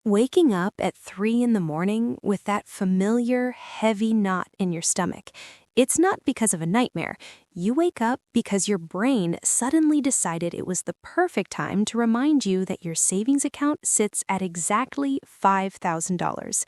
Waking up at 3 in the morning with that familiar, heavy knot in your stomach. It's not because of a nightmare. You wake up because your brain suddenly decided it was the perfect time to remind you that your savings account sits at exactly $5,000.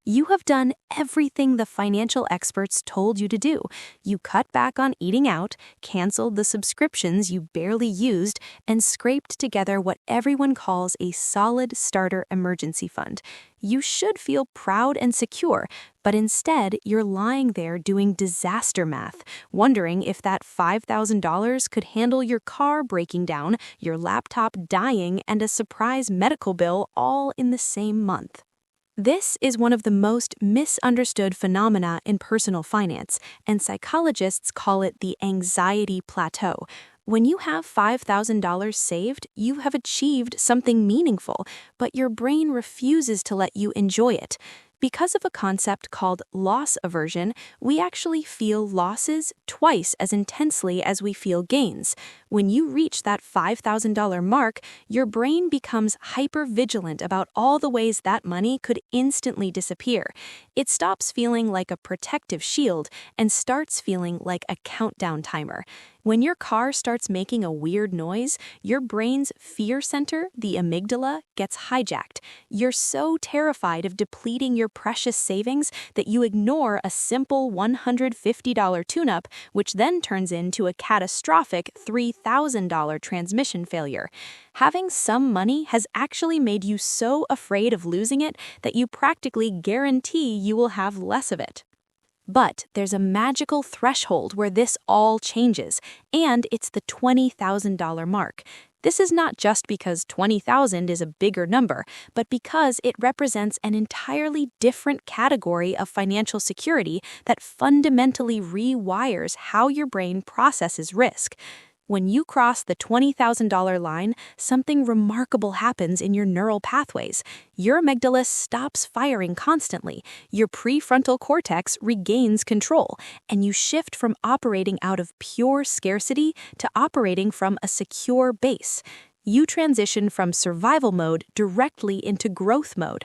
You have done everything the financial experts told you to do. You cut back on eating out, canceled the subscriptions you barely used, and scraped together what everyone calls a solid starter emergency fund. You should feel proud and secure, but instead you're lying there doing disaster math, wondering if that $5,000 could handle your car breaking down, your laptop dying, and a surprise medical bill all in the same month. This is one of the most misunderstood phenomena in personal finance, and psychologists call it the anxiety plateau. When you have $5,000 saved, you have achieved something meaningful, but your brain refuses to let you enjoy it. Because of a concept called loss aversion, we actually feel losses twice as intensely as we feel gains. When you reach that $5,000 mark, your brain becomes hyper-vigilant about all the ways that money could instantly disappear. It stops feeling like a protective shield and starts feeling like a countdown timer. When your car starts making a weird noise, your brain's fear center, the amygdala, gets hijacked. You're so terrified of depleting your precious savings that you ignore a simple $150 tune-up, which then turns into a catastrophic $3,000 transmission failure. Having some money has actually made you so afraid of losing it that you practically guarantee you will have less of it. But there's a magical threshold where this all changes, and it's the $20,000 mark. This is not just because 20,000 is a bigger number, but because it represents an entirely different category of financial security that fundamentally rewires how your brain processes risk. When you cross the $20,000 line, something remarkable happens in your neural pathways. Your amygdala stops firing constantly, your prefrontal cortex regains control, and you shift from operating out of pure scarcity to operating from a secure base. You transition from survival mode directly into growth mode.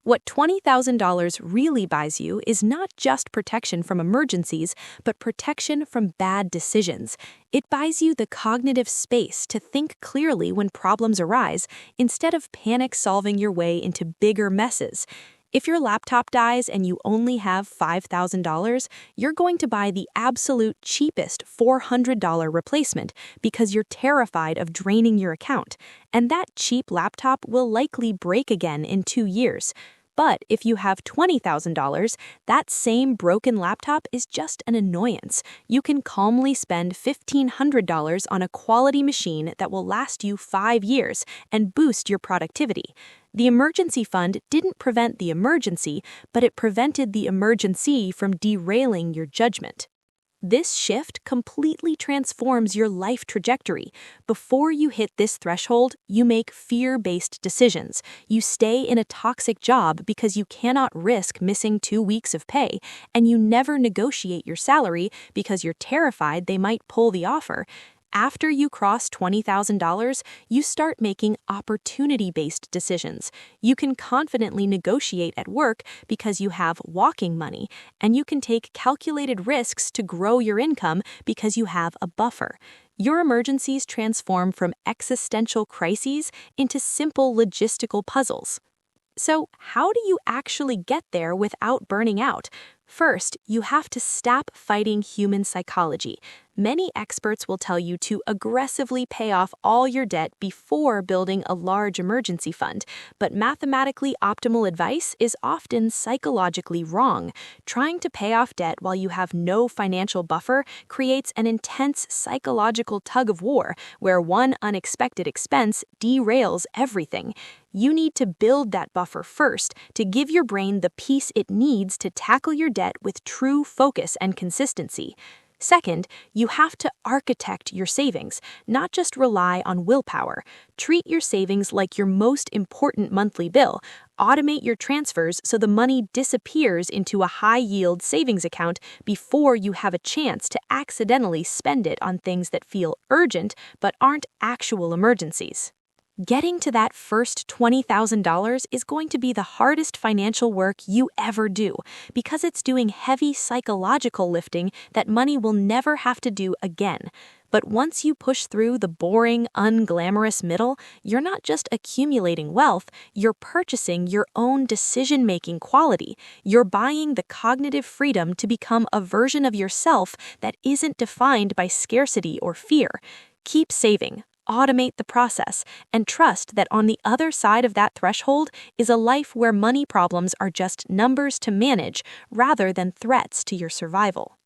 What $20,000 really buys you is not just protection from emergencies, but protection from bad decisions. It buys you the cognitive space to think clearly when problems arise, instead of panic solving your way into bigger messes. If your laptop dies and you only have $5,000, you're going to buy the absolute cheapest $400 replacement because you're terrified of draining your account, and that cheap laptop will likely break again in 2 years. But if you have $20,000, that same broken laptop is just an annoyance. You can calmly spend $1,500 on a quality machine that will last you 5 years and boost your productivity. The emergency fund didn't prevent the emergency, but it prevented the emergency from derailing your judgment. This shift completely transforms your life trajectory. Before you hit this threshold, you make fear-based decisions. You stay in a toxic job because you cannot risk missing 2 weeks of pay, and you never negotiate your salary because you're terrified they might pull the offer. After you cross $20,000, you start making opportunity-based decisions. You can confidently negotiate at work because you have walking money, and you can take calculated risks to grow your income because you have a buffer. Your emergencies transform from existential crises into simple logistical puzzles. So, how do you actually get there without burning out? First, you have to stop fighting human psychology. Many experts will tell you to aggressively pay off all your debt before building a large emergency fund, but mathematically optimal advice is often psychologically wrong. Trying to pay off debt while you have no financial buffer creates an intense psychological tug-of-war where one unexpected expense derails everything. You need to build that buffer first to give your brain the peace it needs to tackle your debt with true focus and consistency. Second, you have to architect your savings, not just rely on willpower. Treat your savings like your most important monthly bill. Automate your transfers so the money disappears into a high-yield savings account before you have a chance to accidentally spend it on things that feel urgent but aren't actual emergencies. Getting to that first $20,000 is going to be the hardest financial work you ever do because it's doing heavy psychological lifting that money will never have to do again. But once you push through the boring, unglamorous middle, you're not just accumulating wealth, you're purchasing your own decision-making quality. You're buying the cognitive freedom to become a version of yourself that isn't defined by scarcity or fear. Keep saving. Automate the process, and trust that on the other side of that threshold is a life where money problems are just numbers to manage rather than threats to your survival.